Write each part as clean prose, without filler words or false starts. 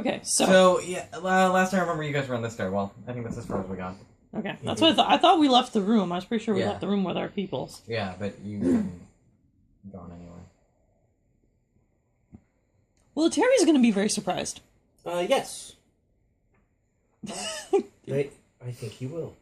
Okay, So, yeah, last I remember you guys were on this stairwell. I think that's as far as we got. Okay, that's what I thought. I thought we left the room. I was pretty sure we Yeah. left the room with our peoples. Yeah, but you hadn't gone anywhere. Well, Terry's going to be very surprised. Yes. I think he will.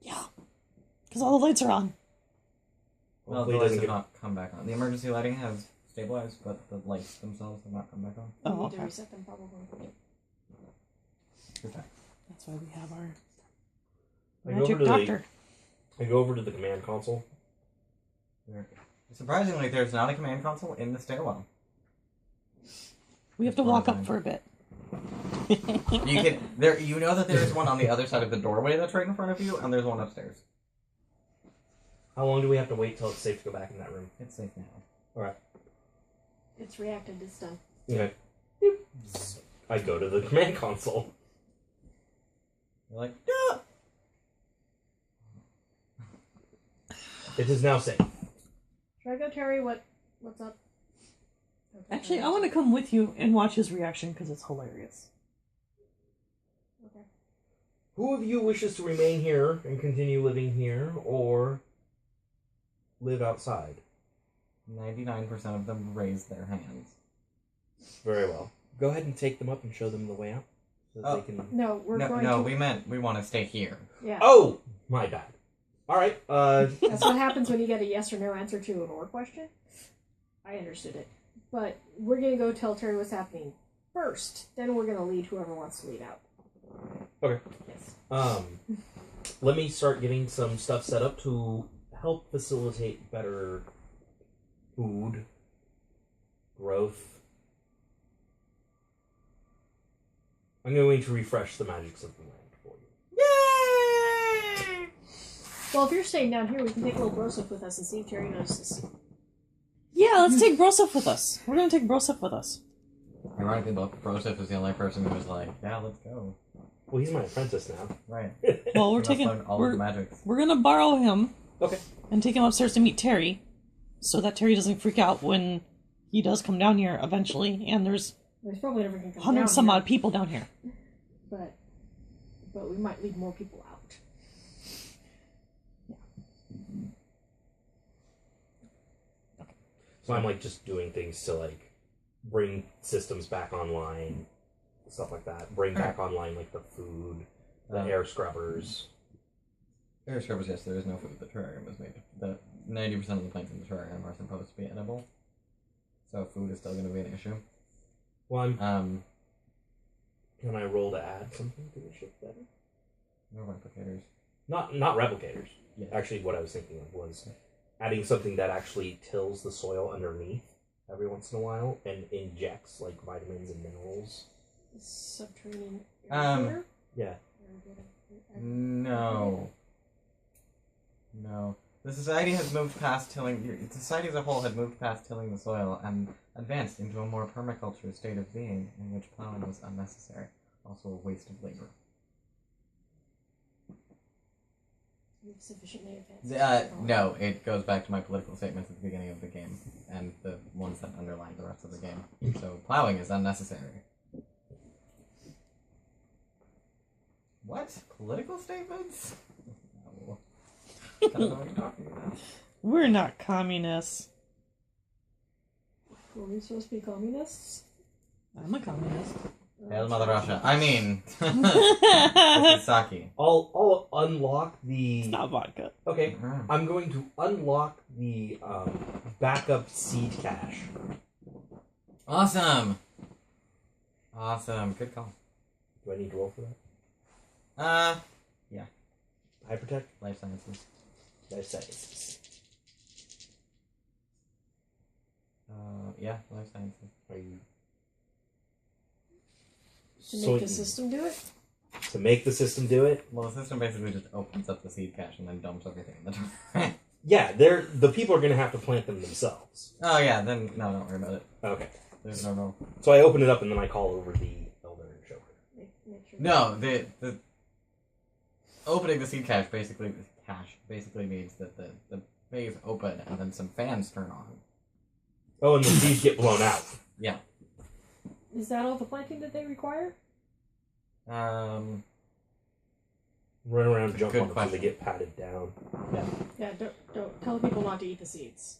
Yeah. Because all the lights are on. Well, the lights have not come back on. The emergency lighting has stabilized, but the lights themselves have not come back on. Oh, We need okay. to reset them probably. Okay. That's why we have our I go magic over to doctor. I go over to the command console. Surprisingly, there's not a command console in the stairwell. We have to walk up for a bit. You can there. You know that there is one on the other side of the doorway that's right in front of you, and there's one upstairs. How long do we have to wait till it's safe to go back in that room? It's safe now. Alright. It's reacted. It's done. Okay. I go to the command console. You're like, yeah. It is now safe. Should I go, Terry? What's up? Okay, Actually, I want to come with you and watch his reaction because it's hilarious. Okay. Who of you wishes to remain here and continue living here, or live outside? 99% of them raise their hands. Very well. Go ahead and take them up and show them the way out. So that they can... No, we're going No, to... we meant we want to stay here. Yeah. Oh! My bad. Alright, That's what happens when you get a yes or no answer to an or question. I understood it. But we're going to go tell Terry what's happening first. Then we're going to lead whoever wants to lead out. Okay. Yes. Let me start getting some stuff set up to help facilitate better food growth. I'm going to refresh the magics of the land for you. Yay! Well, if you're staying down here, we can take little Broseph with us and see if Terry notices. Yeah, let's take Broseph with us. We're going to take Broseph with us. Ironically, Broseph was the only person who was like, yeah, let's go. Well, he's my apprentice now. Right. Well, we're He must taking... learn all of the magics. We're going to borrow him. Okay. And take him upstairs to meet Terry. So that Terry doesn't freak out when he does come down here eventually. And there's There's probably never going to come 100 down some here, odd people down here. But we might leave more people out. So I'm like just doing things to like bring systems back online, stuff like that. Bring back online like the food, the air scrubbers. Air scrubbers, yes, there is no food. The terrarium was made. The 90% of the plants in the terrarium are supposed to be edible. So food is still going to be an issue. Well, can I roll to add something to the ship then? No replicators. Not replicators. Yeah. Actually, what I was thinking of was adding something that actually tills the soil underneath every once in a while and injects like vitamins and minerals. Subterranean Um, Yeah. No. No. The society has moved past tilling... Society as a whole had moved past tilling the soil and advanced into a more permaculture state of being in which plowing was unnecessary. Also a waste of labor. We've sufficiently advanced. No, it goes back to my political statements at the beginning of the game, and the ones that underline the rest of the game. So, plowing is unnecessary. What? Political statements? No. I don't know what you're talking about. We're not communists. Were we supposed to be communists? I'm a communist. Hail Mother Russia. I mean... this is sake. I'll unlock the... It's not vodka. Okay, I'm going to unlock the backup seed cache. Awesome! Awesome. Good call. Do I need to roll for that? Yeah. Hypertech? Life sciences. Life sciences. Yeah, life sciences. Are you... To make the system do it? To make the system do it? Well, the system basically just opens up the seed cache and then dumps everything in the door. Yeah, the people are going to have to plant them themselves. Oh, yeah, then, no, don't worry about it. Okay. There's no rule. So I open it up and then I call over the elder and show her. Make sure No, the opening the seed cache basically means that the bay is open and then some fans turn on. Oh, and the seeds get blown out. Yeah. Is that all the planting that they require? Um, Run around, jump Good on them so they question. get patted down. Yeah, don't tell people not to eat the seeds.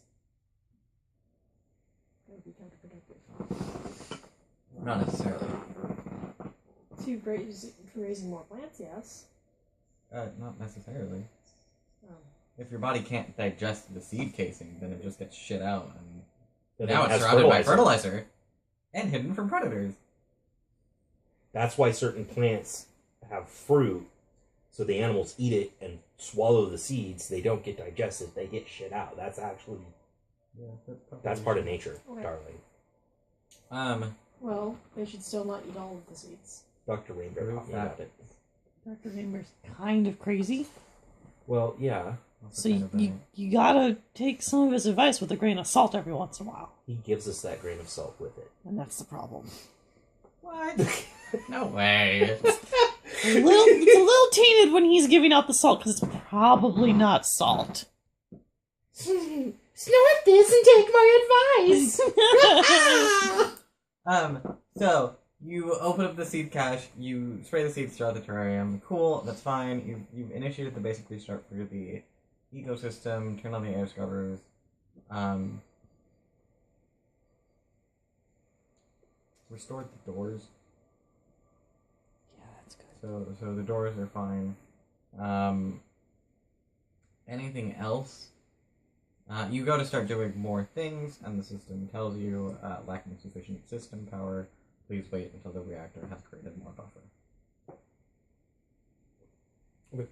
That would be counterproductive. not necessarily. To raising more plants, yes. Not necessarily. Oh. If your body can't digest the seed casing, then it just gets shit out, and And now it it's has surrounded by fertilizer and hidden from predators. That's why certain plants have fruit, so the animals eat it and swallow the seeds. They don't get digested; they get shit out. That's actually that's part of nature, Okay. darling. Well, they should still not eat all of the seeds. Dr. Rainbow taught me about it. Dr. Rainbows kind of crazy. Well, yeah, So you gotta take some of his advice with a grain of salt every once in a while. he gives us that grain of salt with it. And that's the problem. What? No way. It's a little tainted when he's giving out the salt, because it's probably not salt. Snort this and take my advice! So you open up the seed cache, you spray the seeds throughout the terrarium. Cool, that's fine. You've initiated the basic restart for the ecosystem, turned on the air scrubbers. Restored the doors. Yeah, that's good. So the doors are fine. Anything else? You go to start doing more things, and the system tells you, lacking sufficient system power, please wait until the reactor has created more buffer. Okay.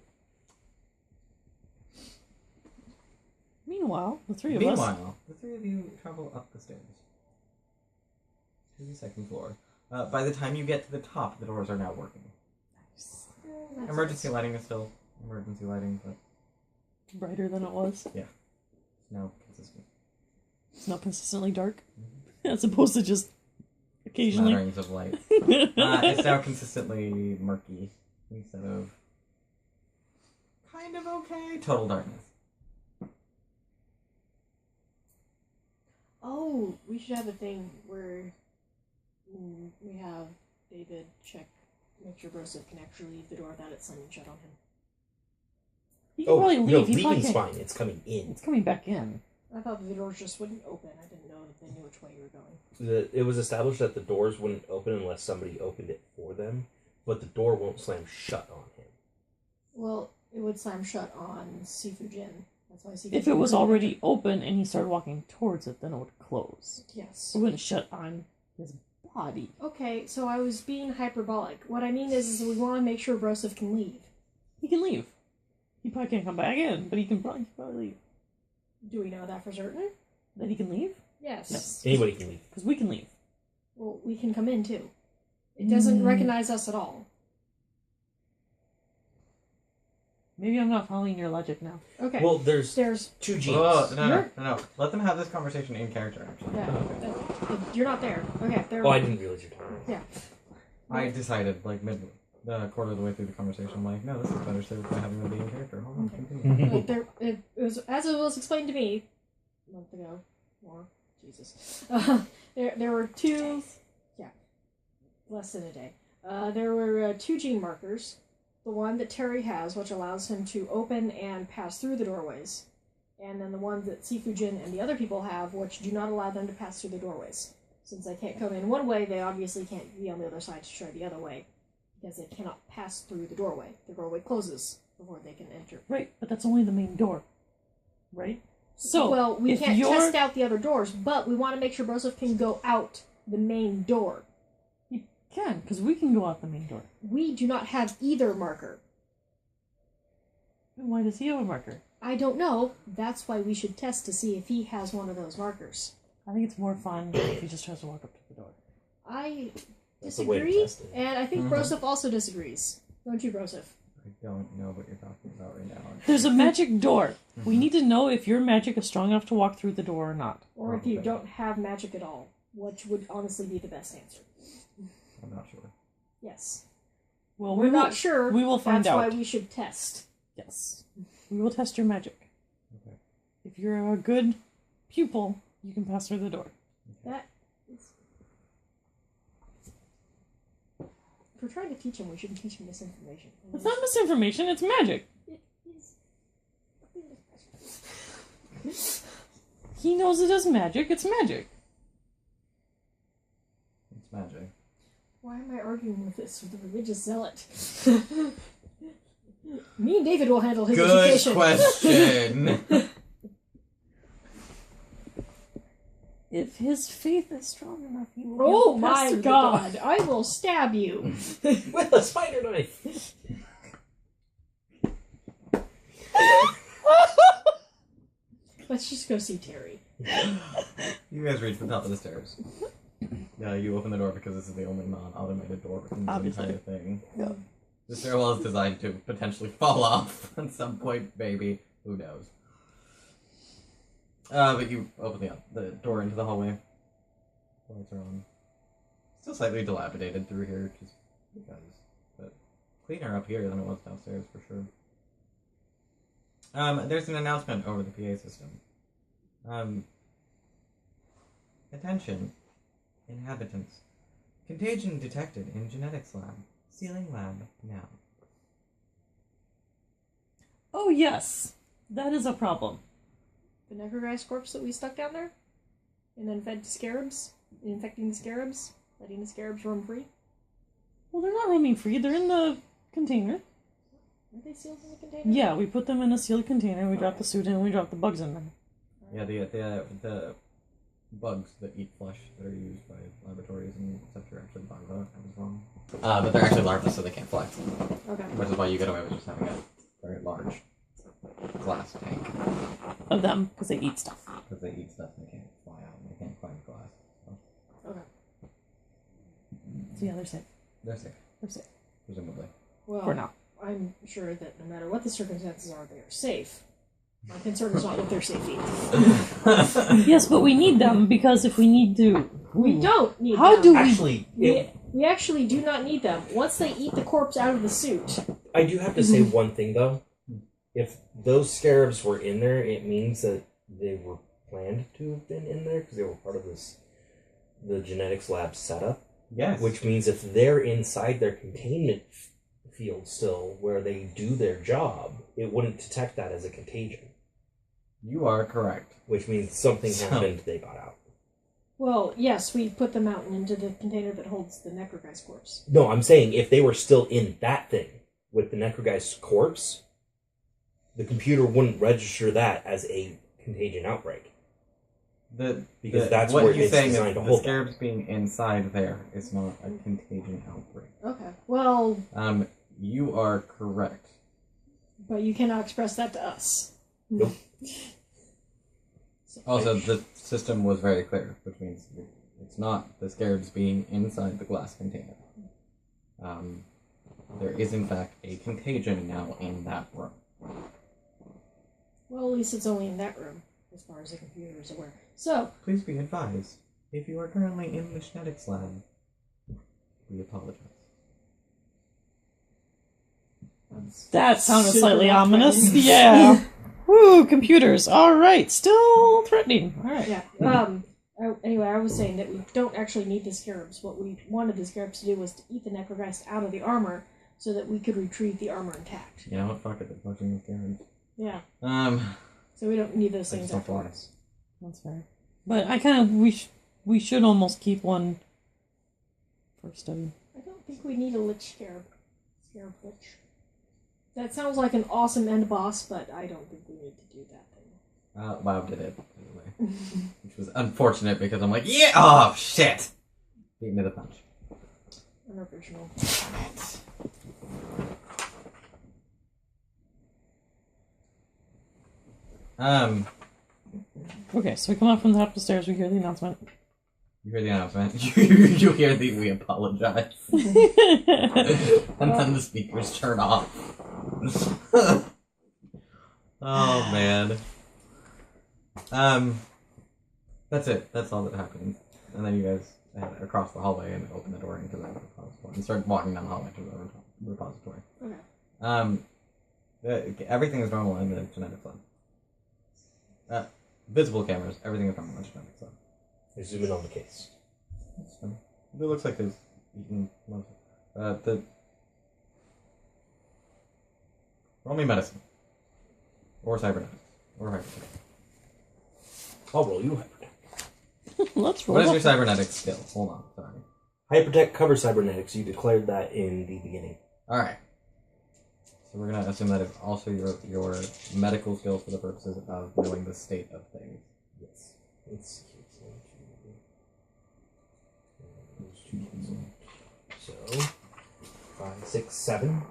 Meanwhile, the three of us... Meanwhile, the three of you travel up the stairs to the second floor. By the time you get to the top, the doors are now working. Nice. Emergency lighting is still emergency lighting, but Brighter than it was. it's now consistent. It's not consistently dark. As opposed to just occasionally. Smatterings of light. It's now consistently murky instead of kind of okay. Total darkness. Oh, we should have a thing where we have David make sure Broseph can actually leave the door without it slamming shut on him. He can probably leave. No, He's not leaving's getting- fine. It's coming in. It's coming back in. I thought the doors just wouldn't open. I didn't know that they knew which way you were going. It was established that the doors wouldn't open unless somebody opened it for them, but the door won't slam shut on him. Well, it would slam shut on Sifu Jin. That's why Sifu If Jin it was couldn't already enter. open and he started walking towards it, then it would close. Yes. It wouldn't shut on his body. Okay, so I was being hyperbolic. What I mean is we want to make sure Broseph can leave. He can leave. He probably can't come back in, but he can probably leave. Do we know that for certain? That he can leave? Yes. Yes. Anybody can leave. Because we can leave. Well, we can come in too. It doesn't Mm. recognize us at all. Maybe I'm not following your logic now. Okay. Well, there's There's two genes. Oh, no. You're- Let them have this conversation in character, actually. yeah. You're not there. Okay. There. Oh, I didn't realize you're talking. Yeah. I decided, like, quarter of the way through the conversation, I'm like, no, this is better served by having them be in character. Hold on, Okay. continue. Like it was as it was explained to me a month ago. More. Jesus. There were two. Yeah. Less than a day. There were two gene markers. The one that Terry has, which allows him to open and pass through the doorways. And then the one that Sifu Jin and the other people have, which do not allow them to pass through the doorways. Since they can't come in one way, they obviously can't be on the other side to try the other way. Because they cannot pass through the doorway. The doorway closes before they can enter. Right, but that's only the main door. Right? So, well, we if can't you're... test out the other doors, but we want to make sure Broseph can go out the main door. You can, because we can go out the main door. We do not have either marker. Then why does he have a marker? I don't know. That's why we should test to see if he has one of those markers. I think it's more fun if he just tries to walk up to the door. I That's the way to disagree, test it. and I think Mhm. Broseph also disagrees. Don't you, Broseph? I don't know what you're talking about right now. There's a magic door. We need to know if your magic is strong enough to walk through the door or not. Or if you Okay. don't have magic at all, which would honestly be the best answer. I'm not sure. Yes. Well, We're not sure. We will find That's out. why we should test. Yes. We will test your magic. Okay. If you're a good pupil, you can pass through the door. That is... we're trying to teach him, we shouldn't teach him misinformation. It's not misinformation, it's magic. It is. He knows it is magic, it's magic. It's magic. Why am I arguing with this with a religious zealot? Me and David will handle his Good education. question. If his faith is strong enough, he will. Oh get past my through the god, door. I will stab you. With a spider knife. Let's just go see Terry. You guys reach the top of the stairs. Yeah, you open the door because this is the only non-automated door within the Obviously. entire thing. Yeah. The stairwell is designed to potentially fall off at some point, maybe. Who knows? But you open the door into the hallway. Lights are on. Still slightly dilapidated through here, just because. But cleaner up here than it was downstairs, for sure. There's an announcement over the PA system. Attention, inhabitants. Contagion detected in genetics lab. Sealing lab now. Oh, yes. That is a problem. The necroguy's corpse that we stuck down there? And then fed to scarabs? Infecting the scarabs? Letting the scarabs roam free? Well, they're not roaming free. They're in the container. Are they sealed in the container? Yeah, we put them in a sealed container. We drop the suit in and we drop the bugs in them. Yeah, the bugs that eat flesh that are used by laboratories and such are actually larvae. I was wrong. But they're actually larvae, so they can't fly. Okay. Which is why you get away with just having a very large glass tank. Of them, because they eat stuff. Because they eat stuff and they can't fly out and they can't climb glass. So Okay. So yeah, they're safe. they're safe, They're safe. presumably. Well, For now. I'm sure that no matter what the circumstances are, they are safe. My concern is not with their safety. Yes, but we need them because if we need to... We don't need How them. do we... Actually, We actually do not need them. Once they eat the corpse out of the suit. I do have to say one thing though. If those scarabs were in there, it means that they were planned to have been in there because they were part of the genetics lab setup. Yes. Which means if they're inside their containment field still, where they do their job, it wouldn't detect that as a contagion. You are correct. Which means something happened, they got out. Well, yes, we put them out into the container that holds the necroguy's corpse. No, I'm saying if they were still in that thing with the necroguy's corpse, the computer wouldn't register that as a contagion outbreak. Because that's what where he's it's saying designed is to the hold scarabs being inside there is not a contagion outbreak. Okay. Well, You are correct. but you cannot express that to us. Nope. Also, the system was very clear, which means it's not the scarabs being inside the glass container. There is, in fact, a contagion now in that room. Well, at least it's only in that room, as far as the computer is aware. So, Please be advised, if you are currently in the genetics lab, we apologize. That sounded super slightly not ominous. threatening. Yeah. Woo, computers. All right. Still threatening. All right. yeah. Anyway, I was saying that we don't actually need the scarabs. What we wanted the scarabs to do was to eat the necrogeist out of the armor so that we could retrieve the armor intact. You know what? Fuck it. They're poaching the scarabs. Yeah. So So we don't need those I things just don't fly. afterwards. That's fair. But I kind of... We should almost keep one for study. I don't think we need a lich scarab. Scarab lich. That sounds like an awesome end boss, but I don't think we need to do that thing. Bob did it, anyway. Which was unfortunate because I'm like, yeah! Oh, shit! Beat me the punch. Unoriginal. Okay, so we come up from the top of the stairs. We hear the announcement. You hear the announcement. You hear the we apologize. And then the speakers turn off. Oh, man. That's it. That's all that happened. And then you guys head across the hallway and open the door into the repository and start walking down the hallway to the repository. Okay. Everything is normal in the genetics lab. Visible cameras, everything is normal in the genetics lab. I zoom in on the case. It looks like there's eaten Roll me medicine. Or cybernetics. Or hypertech. I'll roll you hypertech. Let's roll. What is your cybernetics skill? Hold on, sorry. Hypertech covers cybernetics. You declared that in the beginning. Alright. So we're gonna assume that it's also your medical skills for the purposes of knowing the state of things. Yes. Let's see. So, 5, 6, 7.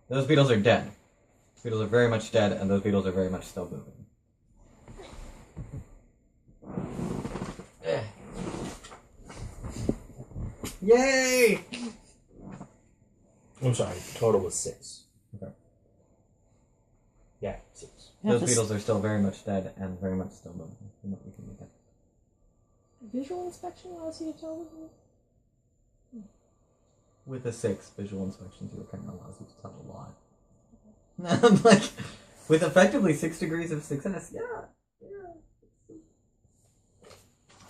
Those beetles are dead. Beetles are very much dead, and those beetles are very much still moving. Yay! I'm sorry, total was 6. Okay. Yeah, 6. Yeah, Those this- beetles are still very much dead and very much still moving. From what we can look at. Visual inspection allows you to tell them. With a 6, visual inspection to your camera allows you to tell a lot. Like, with effectively 6 degrees of success, yeah.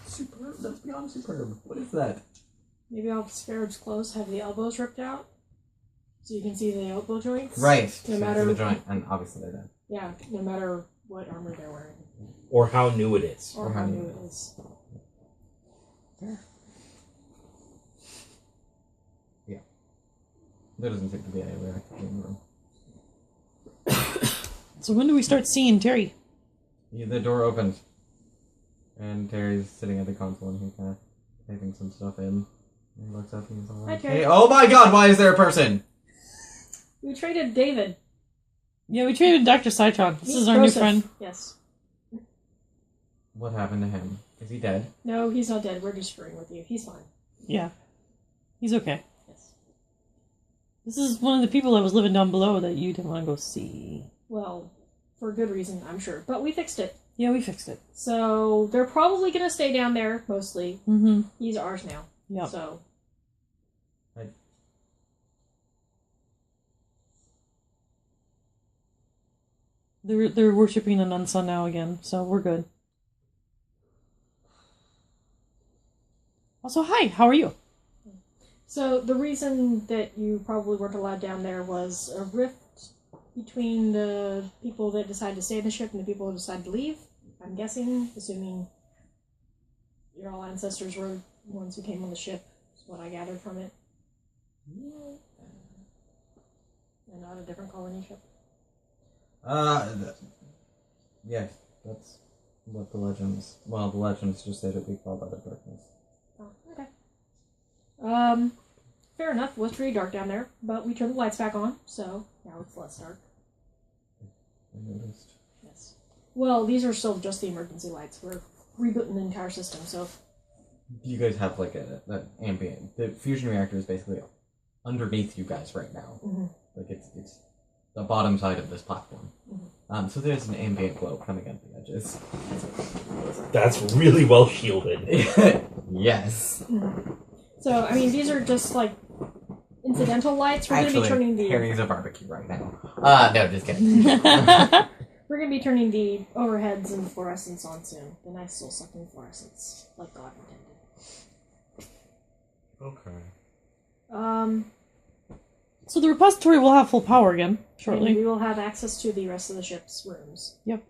Superb, that's beyond superb. What is that? Maybe all Scarab's clothes have the elbows ripped out, so you can see the elbow joints. Right. No So matter- the joint, and obviously they're dead. Yeah, no matter what armor they're wearing Or how new it is. or how new it is. There doesn't seem to be any way in the room. So when do we start seeing Terry? Yeah, the door opens, and Terry's sitting at the console, and he's kind of typing some stuff in. And he looks up, and he's all like, Hi, Terry. "Hey, oh my God! Why is there a person?" We traded David. Yeah, we traded Dr. Saitron. This Meet is our new Joseph. friend. Yes. What happened to him? Is he dead? No, he's not dead. We're just screwing with you. He's fine. Yeah. He's okay. Yes. This is one of the people that was living down below that you didn't want to go see. Well, for a good reason, I'm sure. But we fixed it. Yeah, we fixed it. So they're probably going to stay down there, mostly. Mm-hmm. He's ours now. Yep. So, They're worshipping an unsun now again, so we're good. Also, hi, how are you? so the reason that you probably weren't allowed down there was a rift between the people that decided to stay in the ship and the people who decided to leave. I'm guessing, assuming your all ancestors were the ones who came on the ship, is what I gathered from it. And not a different colony ship. Yes, that's what the legends. Well, the legends just say that we fall by the darkness. Oh, okay. Fair enough. It was pretty dark down there, but we turned the lights back on, so now it's less dark. I noticed. Yes. Well, these are still just the emergency lights. We're rebooting the entire system, so You guys have like an ambient. The fusion reactor is basically underneath you guys right now. Mhm. Like it's the bottom side of this platform. Mhm. So there's an ambient glow coming at the edges. That's really well shielded. Yes. So, I mean, these are just like incidental lights. We're going to be turning the Harry's a barbecue right now. No, just kidding. we're going to be turning the overheads and fluorescence on soon. The nice soul sucking fluorescence, like God intended. Okay. So the repository will have full power again, And shortly. we will have access to the rest of the ship's rooms, Yep.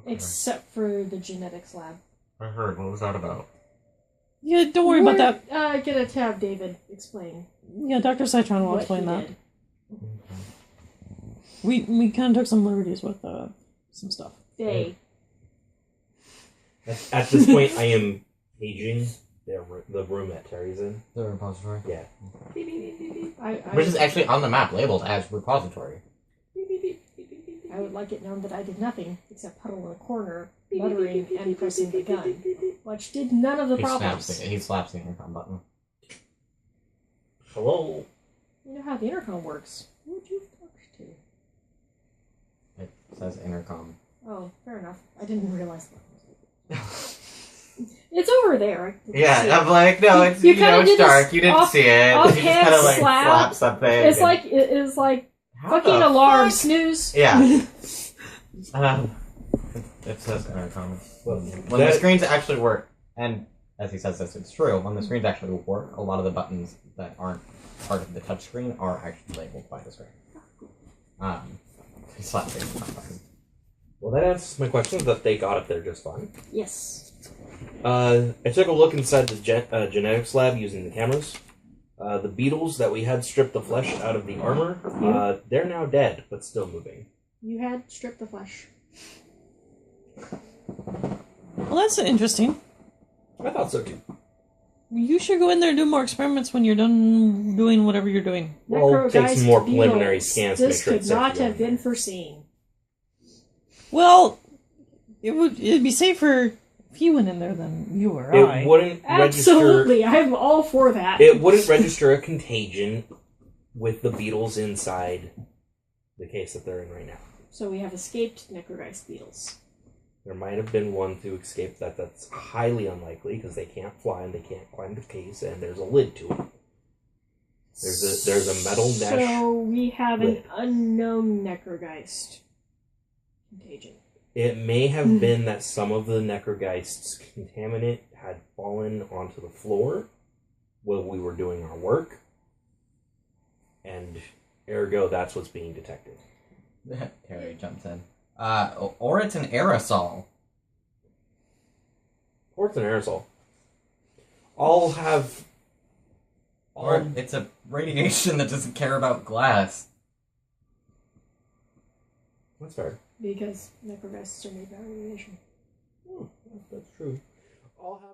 except for the genetics lab. I heard. What was that about? Yeah, don't worry about that. Gonna have David explain Yeah, Dr. Saitron will what explain he that. did. We kind of took some liberties with some stuff. They. At this point, I am paging the room that Terry's in. The repository. Yeah. Beep, beep, beep, beep, beep. Which is actually on the map labeled as repository. Beep, beep, beep, beep, beep, beep, beep. I would like it known that I did nothing except huddle in a corner, muttering and pressing the gun, which did none of the problems. He slaps the intercom button. Hello? You know how the intercom works. Who would you talk to? It says intercom. Oh, fair enough. I didn't realize that. It's over there. I didn't see it. I'm like, no, it's You you know kinda it's did this dark. You didn't see it. offhand You just kind of like slap. slap something. It's and- like it is like How fucking the alarm fuck? snooze. Yeah. It says intercom. Well, When the screens actually work, and as he says this, it's true. When the screens actually work, a lot of the buttons that aren't part of the touchscreen are actually labeled by the screen. Well, that answers my question that they got up there just fine. Yes. I took a look inside the genetics lab using the cameras. The beetles that we had stripped the flesh out of the armor, they're now dead, but still moving. You had stripped the flesh. Well, that's interesting. I thought so too. You should go in there and do more experiments when you're done doing whatever you're doing. Well, take some more Necrogeist preliminary beetles. scans to make This sure could it's safe not to go have in been there. foreseen. Well, it'd be safer if he went in there than you or I. It wouldn't register. Absolutely, I'm all for that. It wouldn't register a contagion with the beetles inside the case that they're in right now. So we have escaped Necrogeist beetles. There might have been one to escape that. That's highly unlikely because they can't fly and they can't climb the case, and there's a lid to it. There's a metal mesh. So we have an lid. unknown Necrogeist contagion. It may have been that some of the Necrogeist's contaminant had fallen onto the floor while we were doing our work, and ergo, that's what's being detected. Terry jumps in. Or it's an aerosol. Or it's an aerosol. I'll have... Or it's a radiation that doesn't care about glass. That's fair. Because Necrogeists are made by radiation. That's true. I'll have...